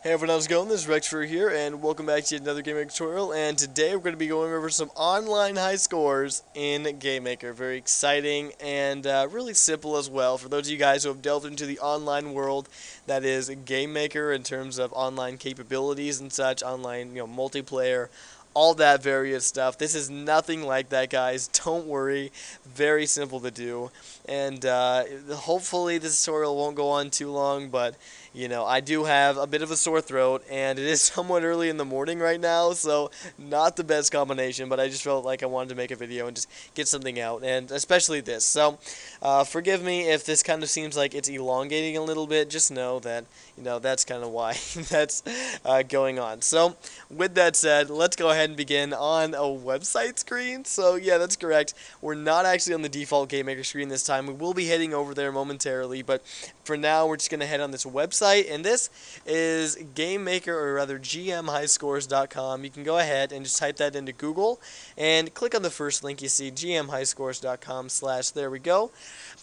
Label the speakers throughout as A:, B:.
A: Hey everyone, how's it going? This is rexfurry here, and welcome back to another Game Maker tutorial. And today we're going to be going over some online high scores in Game Maker. Very exciting and really simple as well. For those of you guys who have delved into the online world that is Game Maker in terms of online capabilities and such, online multiplayer, all that various stuff. This is nothing like that, guys. Don't worry. Very simple to do. And hopefully this tutorial won't go on too long, but I do have a bit of a sore throat, and it is somewhat early in the morning right now, so not the best combination, but I just felt like I wanted to make a video and just get something out, and especially this. So forgive me if this kind of seems like it's elongating a little bit. Just know that, that's kind of why that's going on. So with that said, let's go ahead and begin on a website screen. So yeah, that's correct. We're not actually on the default Game Maker screen this time. We will be heading over there momentarily, but for now, we're just going to head on this website, and this is Game Maker, or rather gmhighscores.com. You can go ahead and just type that into Google, and click on the first link you see, gmhighscores.com / there we go.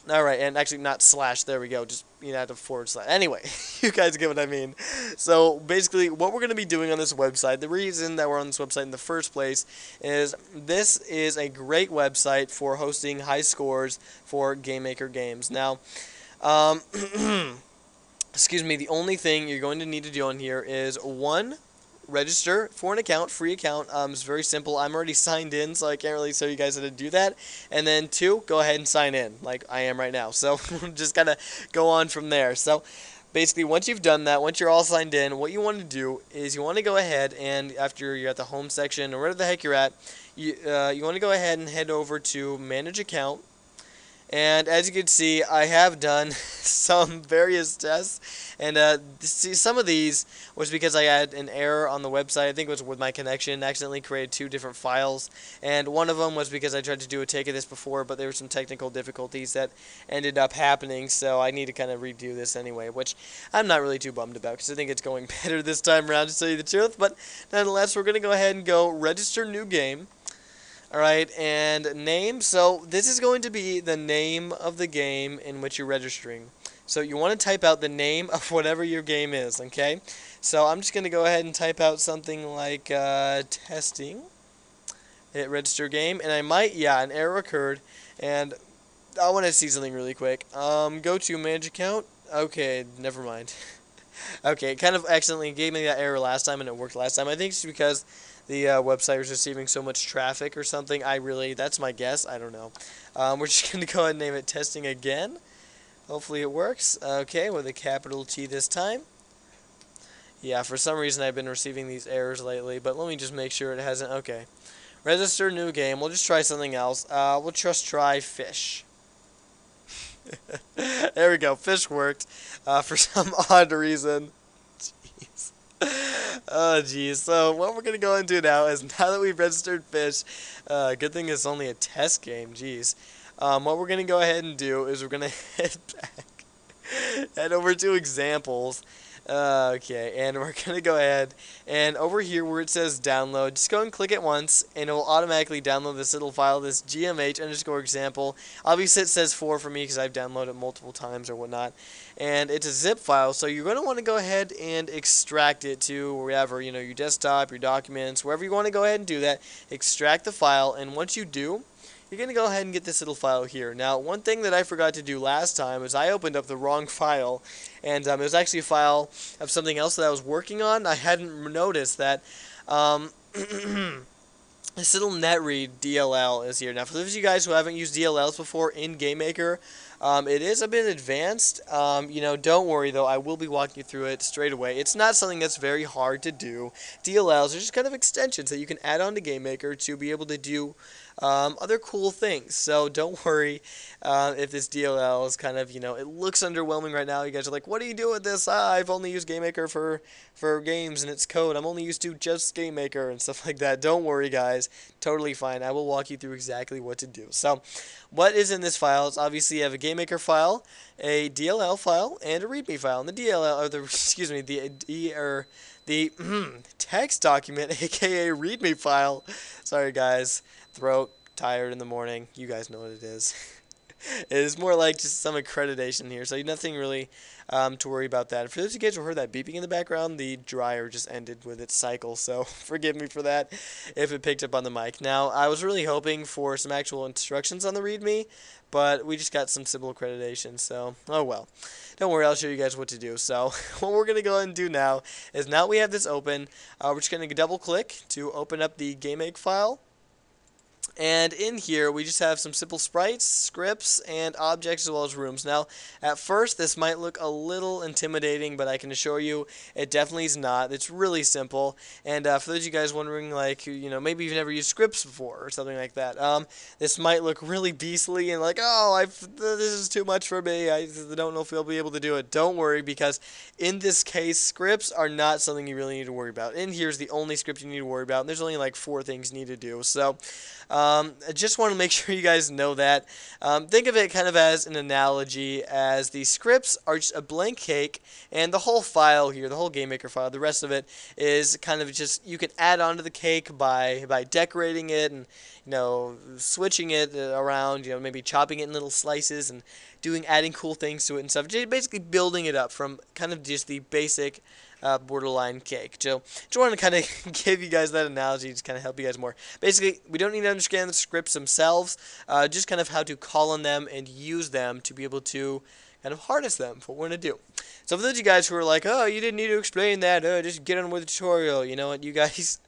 A: Alright, and actually not slash, there we go, just, have a /. Anyway, you guys get what I mean. So, basically, what we're going to be doing on this website, the reason that we're on this website in the first place, is this is a great website for hosting high scores for Game Maker games. Now, excuse me, the only thing you're going to need to do on here is, one, register for an account, free account. It's very simple. I'm already signed in, so I can't really show you guys how to do that. And then two, go ahead and sign in, like I am right now. So just kind of go on from there. So basically, once you've done that, once you're all signed in, what you want to do is you want to go ahead and, after you're at the home section, or wherever the heck you're at, you want to go ahead and head over to Manage Account. And as you can see, I have done some various tests, and see, some of these was because I had an error on the website. I think it was with my connection. I accidentally created 2 different files, and one of them was because I tried to do a take of this before, but there were some technical difficulties that ended up happening, so I need to kind of redo this anyway, which I'm not really too bummed about, because I think it's going better this time around, to tell you the truth. But nonetheless, we're going to go ahead and go register new game. Alright, and name, so this is going to be the name of the game in which you're registering. So you want to type out the name of whatever your game is, okay? So I'm just going to go ahead and type out something like testing. Hit register game, and I might, yeah, an error occurred, and I want to see something really quick. Go to manage account. Okay, never mind. Okay, it kind of accidentally gave me that error last time, and it worked last time. I think it's because the website was receiving so much traffic or something. That's my guess. I don't know. We're just going to go ahead and name it testing again. Hopefully it works. Okay, with a capital T this time. Yeah, for some reason I've been receiving these errors lately, but let me just make sure it hasn't. Okay. Register new game. We'll just try something else. We'll just try fish. There we go. Fish worked for some odd reason. Jeez. Oh, geez. So, what we're going to go into now is, now that we've registered fish, good thing it's only a test game, jeez. What we're going to go ahead and do is we're going to head over to examples. Okay, and we're going to go ahead, and over here where it says download, just go and click it once, and it will automatically download this little file, this gmh_example. Obviously it says 4 for me because I've downloaded it multiple times or whatnot, and it's a zip file, so you're going to want to go ahead and extract it to wherever, your desktop, your documents, wherever you want to go ahead and do that. Extract the file, and once you do, you're going to go ahead and get this little file here. Now, one thing that I forgot to do last time is I opened up the wrong file, and it was actually a file of something else that I was working on. I hadn't noticed that this little netread DLL is here. Now, for those of you guys who haven't used DLLs before in Game Maker, it is a bit advanced. Don't worry, though. I will be walking you through it straight away. It's not something that's very hard to do. DLLs are just kind of extensions that you can add on to Game Maker to be able to do other cool things. So don't worry if this DLL is kind of, it looks underwhelming right now. You guys are like, what do you do with this? I've only used Game Maker for games and its code. I'm only used to just Game Maker and stuff like that. Don't worry, guys. Totally fine. I will walk you through exactly what to do. So what is in this file is, obviously you have a Game Maker file, a DLL file, and a README file. And the DLL, or the, excuse me, the text document, aka README file. Sorry, guys. Throat, tired in the morning. You guys know what it is. It is more like just some accreditation here, so nothing really to worry about that. For those of you guys who heard that beeping in the background, the dryer just ended with its cycle, so forgive me for that if it picked up on the mic. Now, I was really hoping for some actual instructions on the README, but we just got some simple accreditation, so oh well. Don't worry, I'll show you guys what to do. So what we're going to go ahead and do now is now we have this open, we're just going to double click to open up the GameEgg file. And in here, we just have some simple sprites, scripts, and objects as well as rooms. Now, at first, this might look a little intimidating, but I can assure you it definitely is not. It's really simple. And for those of you guys wondering, like, maybe you've never used scripts before or something like that, this might look really beastly and like, oh, this is too much for me. I don't know if we'll be able to do it. Don't worry, because in this case, scripts are not something you really need to worry about. In here's the only script you need to worry about, and there's only like 4 things you need to do. So, I just want to make sure you guys know that. Think of it kind of as an analogy, as the scripts are just a blank cake, and the whole file here, the whole GameMaker file, the rest of it is kind of just, you can add on to the cake by decorating it and, switching it around, maybe chopping it in little slices and adding cool things to it and stuff. Just basically building it up from kind of just the basic borderline cake. So just want to kind of give you guys that analogy to kind of help you guys more. Basically, we don't need to understand the scripts themselves, just kind of how to call on them and use them to be able to kind of harness them for what we're going to do. So for those of you guys who are like, oh, you didn't need to explain that, just get on with the tutorial, you know what, you guys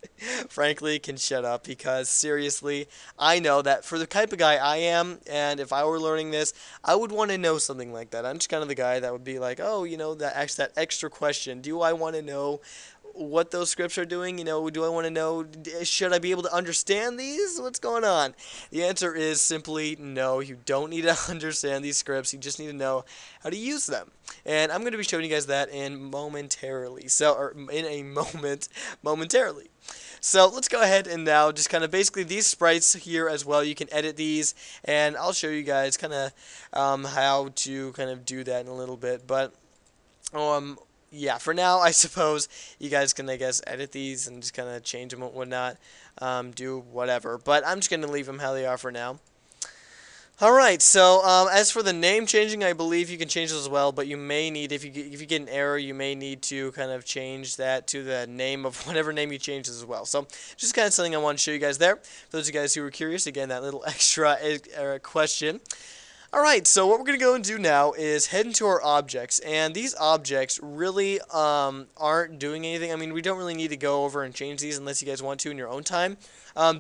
A: frankly can shut up, because seriously, I know that for the type of guy I am, and if I were learning this, I would want to know something like that. I'm just kind of the guy that would be like, oh, that extra question, do I want to know what those scripts are doing? Do I want to know, should I be able to understand these? What's going on? The answer is simply no. You don't need to understand these scripts. You just need to know how to use them. And I'm going to be showing you guys that momentarily. So let's go ahead and now just kind of basically these sprites here as well. You can edit these, and I'll show you guys kind of how to kind of do that in a little bit. But yeah, for now, I suppose you guys can, I guess, edit these and just kind of change them and whatnot, do whatever. But I'm just going to leave them how they are for now. Alright, so as for the name changing, I believe you can change those as well, but you may need, if you get an error, you may need to kind of change that to the name of whatever name you changed as well. So just kind of something I want to show you guys there. For those of you guys who were curious, again, that little extra question. Alright, so what we're going to go and do now is head into our objects, and these objects really aren't doing anything. I mean, we don't really need to go over and change these unless you guys want to in your own time.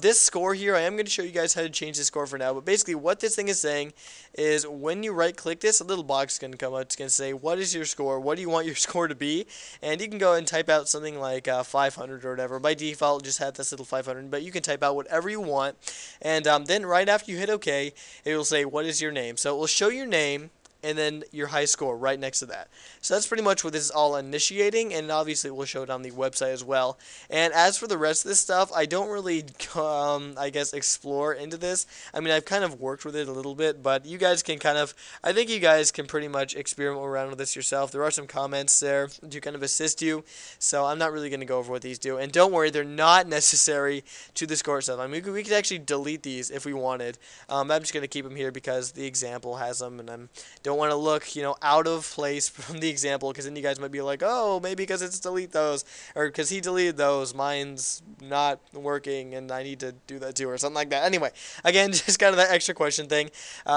A: This score here, I am going to show you guys how to change the score for now, but basically what this thing is saying is when you right click this, a little box is going to come up. It's going to say, what is your score? What do you want your score to be? And you can go and type out something like 500 or whatever. By default, just have this little 500, but you can type out whatever you want, and then right after you hit OK, it will say, what is your name? So it will show your name and then your high score right next to that. So that's pretty much what this is all initiating, and obviously we'll show it on the website as well. And as for the rest of this stuff, I don't really, I guess, explore into this. I mean, I've kind of worked with it a little bit, but you guys can kind of, I think you guys can pretty much experiment around with this yourself. There are some comments there to kind of assist you, so I'm not really going to go over what these do. And don't worry, they're not necessary to the score itself. I mean, we could actually delete these if we wanted. I'm just going to keep them here because the example has them, and I don't want to look, out of place from the example, because then you guys might be like, oh, maybe because it's delete those, or because he deleted those, mine's not working, and I need to do that too, or something like that. Anyway, again, just kind of that extra question thing,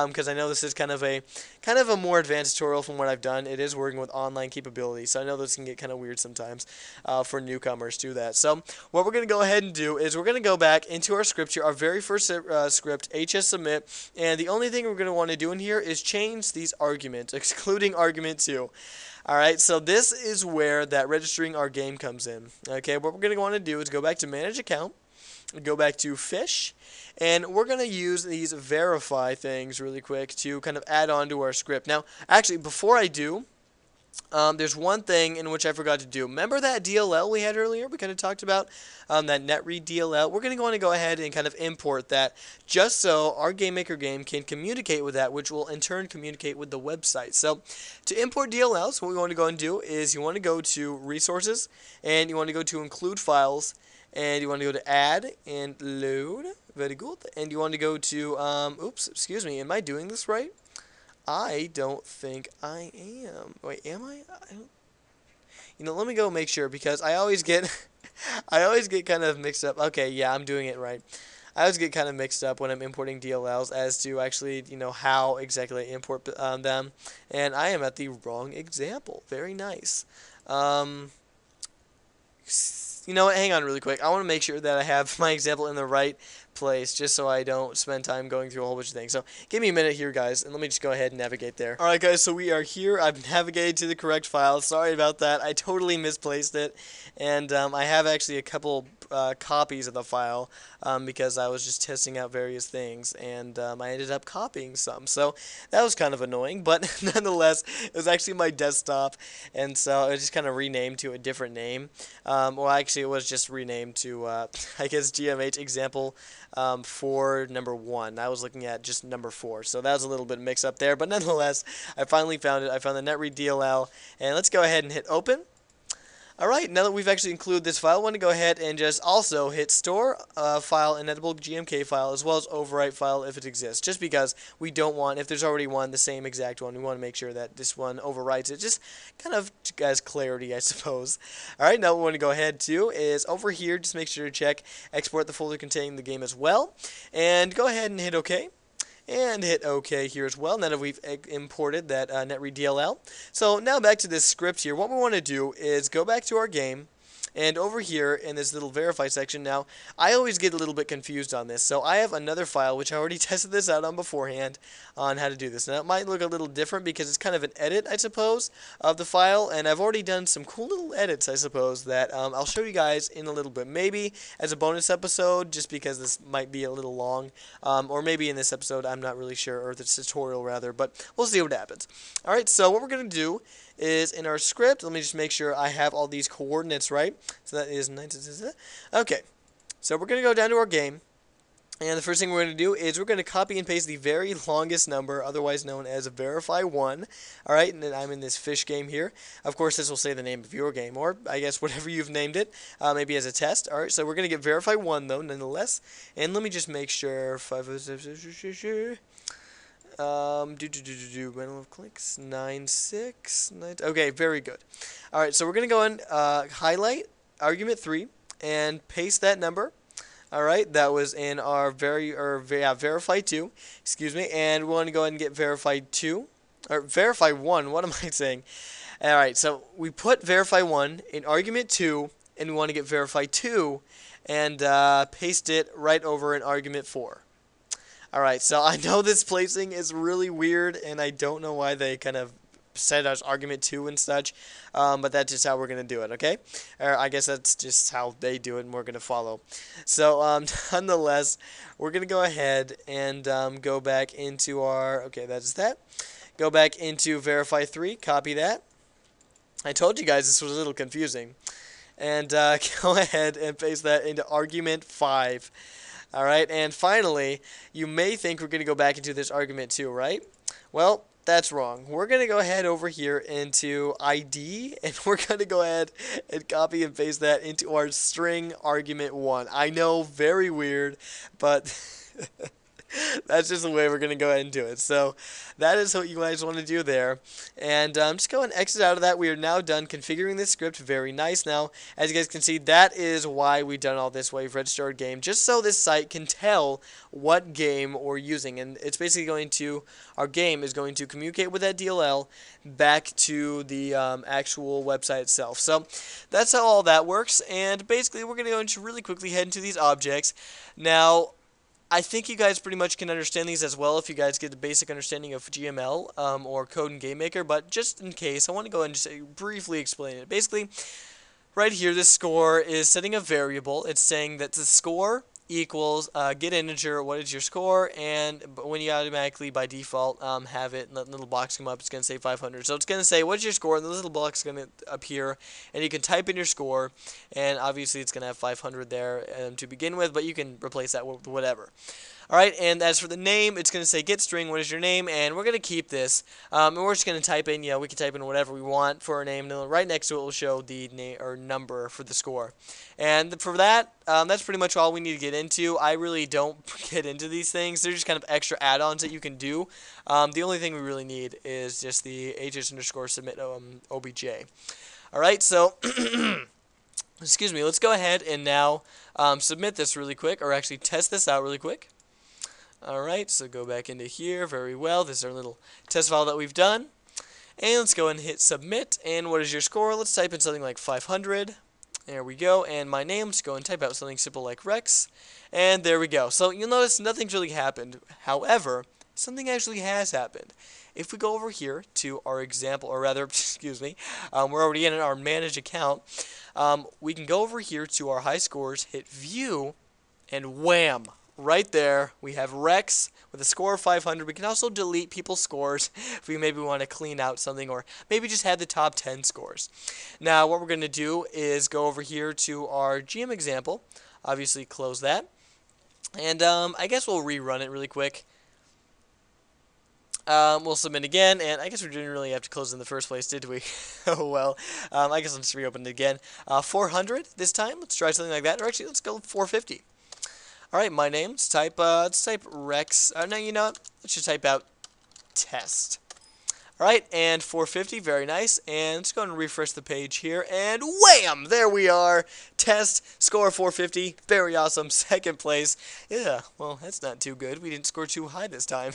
A: because I know this is kind of a more advanced tutorial from what I've done. It is working with online capabilities, so I know this can get kind of weird sometimes for newcomers to that. So what we're going to go ahead and do is we're going to go back into our script here, our very first script, HS submit, and the only thing we're going to want to do in here is change these arguments, excluding argument 2. Alright, so this is where that registering our game comes in. Okay, what we're going to want to do is go back to manage account, go back to fish, and we're going to use these verify things really quick to kind of add on to our script. Now, actually, before I do, there's one thing in which I forgot to do. Remember that DLL we had earlier? We kind of talked about that netread DLL. We're going to go ahead and kind of import that just so our GameMaker game can communicate with that, which will in turn communicate with the website. So to import DLLs, what we want to go and do is you want to go to Resources, and you want to go to Include Files, and you want to go to Add and Load. Very good. And you want to go to, oops, excuse me, am I doing this right? I don't think I am. Wait, am I? Let me go make sure because I always get I always get kind of mixed up. Okay, yeah, I'm doing it right. I always get kind of mixed up when I'm importing DLLs as to actually, how exactly I import them. And I am at the wrong example. Very nice. Um, you know what? Hang on really quick. I want to make sure that I have my example in the right place just so I don't spend time going through a whole bunch of things. So give me a minute here, guys, and let me just go ahead and navigate there. Alright, guys, so we are here. I've navigated to the correct file. Sorry about that. I totally misplaced it. And I have actually a couple copies of the file because I was just testing out various things, and I ended up copying some. So that was kind of annoying, but nonetheless, it was actually my desktop, and so it just kind of renamed to a different name. Well, actually, it was just renamed to, I guess, GMH example 4 number 1. I was looking at just number 4, so that was a little bit mixed up there, but nonetheless, I finally found it. I found the netread DLL, and let's go ahead and hit open. Alright, now that we've actually included this file, I want to go ahead and just also hit store file and editable GMK file as well as overwrite file if it exists. Just because we don't want, if there's already one, the same exact one, we want to make sure that this one overwrites it. Just kind of as clarity, I suppose. Alright, now what we want to go ahead to is over here, just make sure to check export the folder containing the game as well. And go ahead and hit OK. And hit OK here as well, now that we've imported that netread DLL. So now back to this script here. What we want to do is go back to our game, and over here in this little verify section now, I always get a little bit confused on this. So I have another file, which I already tested this out on beforehand, on how to do this. Now it might look a little different because it's kind of an edit, I suppose, of the file. And I've already done some cool little edits, I suppose, that I'll show you guys in a little bit. Maybe as a bonus episode, just because this might be a little long. Or maybe in this episode, I'm not really sure, or the tutorial rather, but we'll see what happens. Alright, so what we're going to do is in our script, let me just make sure I have all these coordinates right. So that is 9. Okay, so we're going to go down to our game, and the first thing we're going to do is we're going to copy and paste the very longest number, otherwise known as verify1. Alright, and then I'm in this fish game here. Of course, this will say the name of your game, or I guess whatever you've named it, maybe as a test. Alright, so we're going to get verify1 though, nonetheless. And let me just make sure, rental of clicks, 9, 6, 9. Okay, very good. Alright, so we're going to go and highlight argument 3 and paste that number. Alright, that was in our verify 2, excuse me, and we want to go ahead and get verify 2, or verify 1, what am I saying? Alright, so we put verify 1 in argument 2, and we want to get verify 2, and paste it right over in argument 4. Alright, so I know this placing is really weird, and I don't know why they kind of said as argument 2 and such, but that's just how we're going to do it, okay? Or I guess that's just how they do it, and we're going to follow. So, nonetheless, we're going to go ahead and go back into our, okay, that's that. Go back into verify 3, copy that. I told you guys this was a little confusing. And go ahead and paste that into argument 5. Alright, and finally, you may think we're going to go back into this argument 2, right? Well, that's wrong. We're going to go ahead over here into ID, and we're going to go ahead and copy and paste that into our string argument 1. I know, very weird, but that's just the way we're going to go ahead and do it. So that is what you guys want to do there. And just go and exit out of that. We are now done configuring this script. Very nice. Now, as you guys can see, that is why we've done all this. Why we've registered our game, just so this site can tell what game we're using. And it's basically going to, our game is going to communicate with that DLL back to the actual website itself. So that's how all that works. And basically, we're going to go into really quickly head into these objects. Now, I think you guys pretty much can understand these as well if you guys get the basic understanding of GML or Code and Game Maker, but just in case, I want to go ahead and just briefly explain it. Basically, right here, this score is setting a variable. It's saying that the score equals get integer, what is your score, and when you automatically by default have it, and that little box come up, it's going to say 500. So it's going to say what's your score, and the little box is going to appear, and you can type in your score, and obviously it's going to have 500 there to begin with, but you can replace that with whatever. Alright, and as for the name, it's going to say get string, what is your name, and we're going to keep this. And we're just going to type in, we can type in whatever we want for our name, and then right next to it will show the name or number for the score. And for that, that's pretty much all we need to get into. I really don't get into these things. They're just kind of extra add-ons that you can do. The only thing we really need is just the hs underscore submit obj. Alright, so excuse me, let's go ahead and now submit this really quick, or actually test this out really quick. Alright, so go back into here. Very well. This is our little test file that we've done. And let's go and hit submit. And what is your score? Let's type in something like 500. There we go. And my name, let's go and type out something simple like Rex. And there we go. So you'll notice nothing's really happened. However, something actually has happened. If we go over here to our example, or rather, excuse me, we're already in our manage account. We can go over here to our high scores, hit view, and wham! Right there, we have Rex with a score of 500. We can also delete people's scores if we maybe want to clean out something, or maybe just have the top 10 scores. Now, what we're going to do is go over here to our GM example. Obviously, close that. And I guess we'll rerun it really quick. We'll submit again, and I guess we didn't really have to close in the first place, did we? Oh well. I guess I'll just reopen it again. 400 this time. Let's try something like that. Or actually, let's go 450. Alright, my name. Let's type Rex. No, you know what? Let's just type out test. Alright, and 450. Very nice. And let's go and refresh the page here. And wham! There we are. Test. Score 450. Very awesome. Second place. Yeah, well, that's not too good. We didn't score too high this time.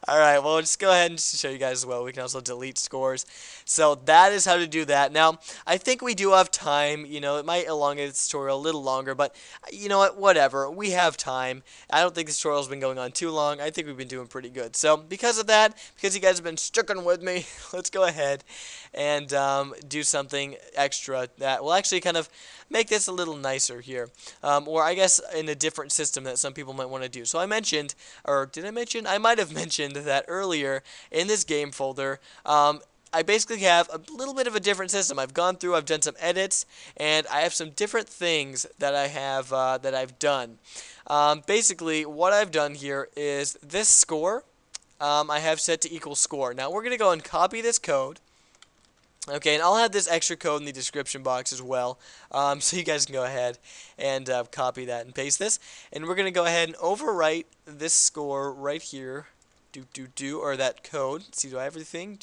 A: Alright, well, just go ahead and just show you guys as well. We can also delete scores. So that is how to do that. Now, I think we do have time. You know, it might elongate this tutorial a little longer, but you know what? Whatever. We have time. I don't think this tutorial's been going on too long. I think we've been doing pretty good. So because of that, because you guys have been sticking with me, let's go ahead and do something extra that will actually kind of make this a little nicer here. Or I guess in a different system that some people might want to do. So I mentioned, or did I mention? I might have mentioned that earlier in this game folder. I basically have a little bit of a different system. I've gone through, I've done some edits, and I have some different things that I have that I've done. Basically, what I've done here is this score I have set to equal score. Now we're gonna go and copy this code. Okay, and I'll have this extra code in the description box as well, so you guys can go ahead and copy that and paste this. And we're gonna go ahead and overwrite this score right here. Or that code. Let's see, do I have everything?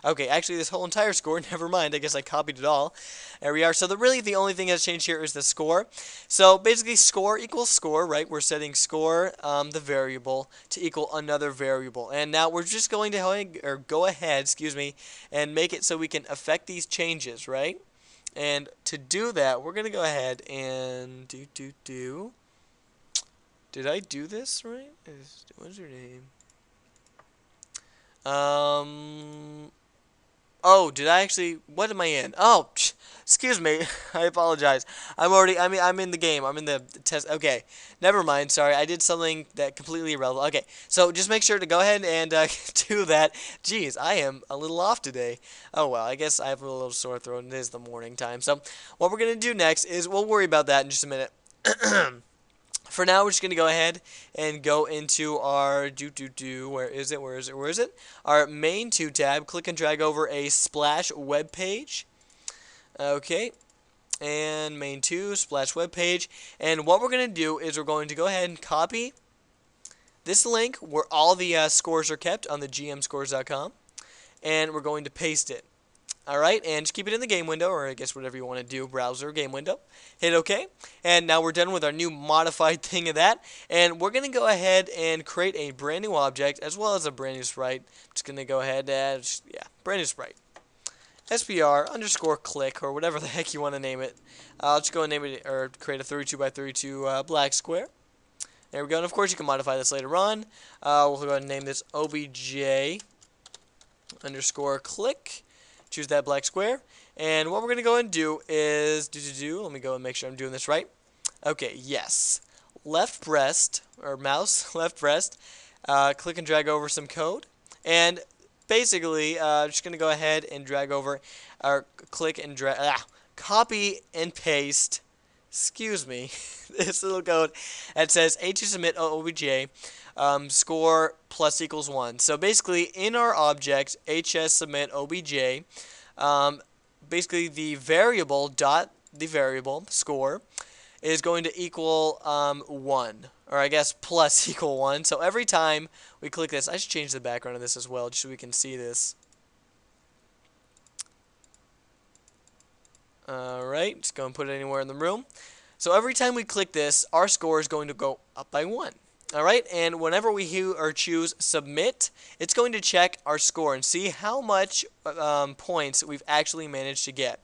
A: Okay, actually this whole entire score, never mind, I guess I copied it all. There we are. So really the only thing that's changed here is the score. So basically score equals score, right? We're setting score, the variable, to equal another variable. And now we're just going to go ahead, excuse me, and make it so we can affect these changes, right? And to do that, we're going to go ahead and Did I do this right? What's your name? Oh, did I actually? What am I in? Oh, excuse me. I apologize. I'm in the game. I'm in the test. Okay, never mind. Sorry, I did something that completely irrelevant. Okay, so just make sure to go ahead and do that. Jeez, I am a little off today. Oh well, I guess I have a little sore throat. And it is the morning time. So what we're gonna do next is we'll worry about that in just a minute. For now, we're just going to go ahead and go into our where is it? Our main 2 tab. Click and drag over a splash web page. Okay. And main 2, splash web page. And what we're going to do is we're going to go ahead and copy this link where all the scores are kept on the gmscores.com. And we're going to paste it. Alright, and just keep it in the game window, or I guess whatever you want to do, browser, game window. Hit OK, and now we're done with our new modified thing of that. And we're going to go ahead and create a brand new object, as well as a brand new sprite. I'm just going to go ahead and, brand new sprite. SPR underscore click, or whatever the heck you want to name it. I'll just go and name it, or create a 32 by 32 black square. There we go, and of course you can modify this later on. We'll go ahead and name this OBJ underscore click. Choose that black square, and what we're going to go and do is let me go and make sure I'm doing this right. Okay, yes. Left breast, or mouse, left breast, click and drag over some code, and basically, just going to go ahead and drag over, or click and drag, copy and paste excuse me, this little code that says h submit obj score plus equals 1. So basically, in our object hs submit obj, basically the variable score is going to equal 1, or I guess plus equal 1. So every time we click this, I should change the background of this as well, just so we can see this. Alright, just go and put it anywhere in the room. So every time we click this, our score is going to go up by 1. Alright, and whenever we choose submit, it's going to check our score and see how much points we've actually managed to get.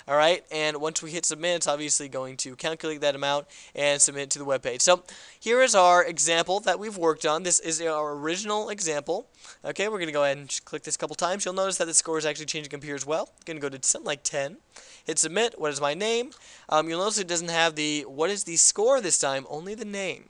A: Alright, and once we hit submit, it's obviously going to calculate that amount and submit to the web page. So here is our example that we've worked on. This is our original example. Okay, we're going to go ahead and just click this a couple times. You'll notice that the score is actually changing up here as well. Going to go to something like 10. Hit submit. What is my name? You'll notice it doesn't have the what is the score this time, only the name.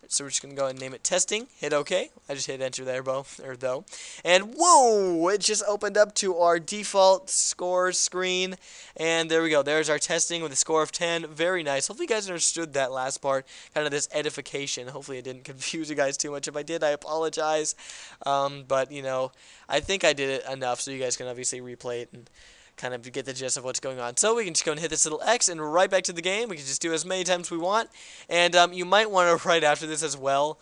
A: So we're just going to go ahead and name it testing. Hit OK. I just hit enter there, though. And whoa! It just opened up to our default scores screen. And there we go. There's our testing with a score of 10. Very nice. Hopefully you guys understood that last part. Kind of this edification. Hopefully it didn't confuse you guys too much. If I did, I apologize. But, you know, I think I did it enough so you guys can obviously replay it and kind of get the gist of what's going on. So we can just go and hit this little X and right back to the game. We can just do as many times as we want. And you might want to, right after this as well,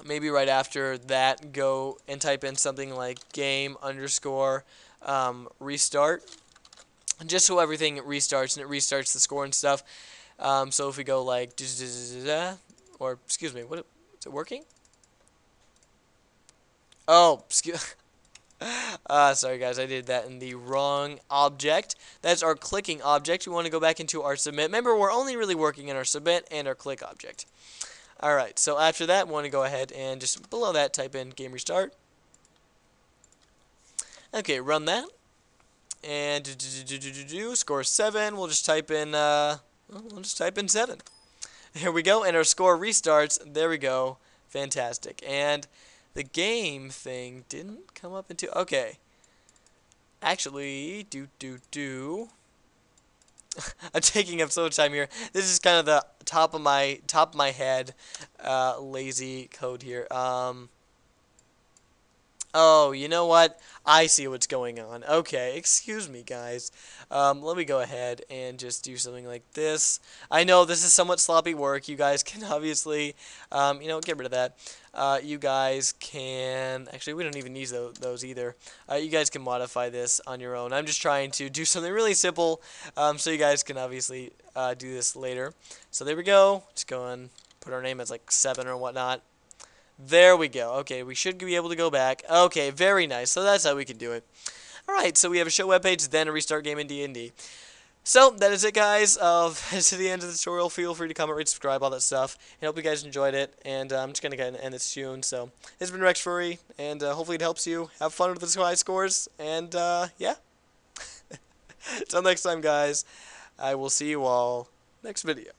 A: maybe right after that, go and type in something like game underscore restart. Just so everything restarts and it restarts the score and stuff. So if we go like, or excuse me, what is it working? Oh, excuse sorry guys, I did that in the wrong object. That's our clicking object. We want to go back into our submit. Remember, we're only really working in our submit and our click object. Alright, so after that, we want to go ahead and just below that type in game restart. Okay, run that. And score 7. We'll just type in we'll just type in 7. Here we go, and our score restarts. There we go. Fantastic. And the game thing didn't come up into... Okay. Actually, I'm taking up so much time here. This is kind of the top of my head lazy code here. Oh, you know what? I see what's going on. Okay, excuse me, guys. Let me go ahead and just do something like this. I know this is somewhat sloppy work. You guys can obviously, you know, get rid of that. You guys can... Actually, we don't even need those either. You guys can modify this on your own. I'm just trying to do something really simple so you guys can obviously do this later. So there we go. Just go and put our name as like 7 or whatnot. There we go. Okay, we should be able to go back. Okay, very nice. So that's how we can do it. Alright, so we have a show webpage, then a restart game in D&D. So, that is it, guys. To the end of the tutorial, feel free to comment, rate, subscribe, all that stuff. And hope you guys enjoyed it. And I'm just going to go ahead and end this soon. So, this has been rexfurry, and hopefully it helps you. Have fun with the high scores. And, yeah. Until next time, guys. I will see you all next video.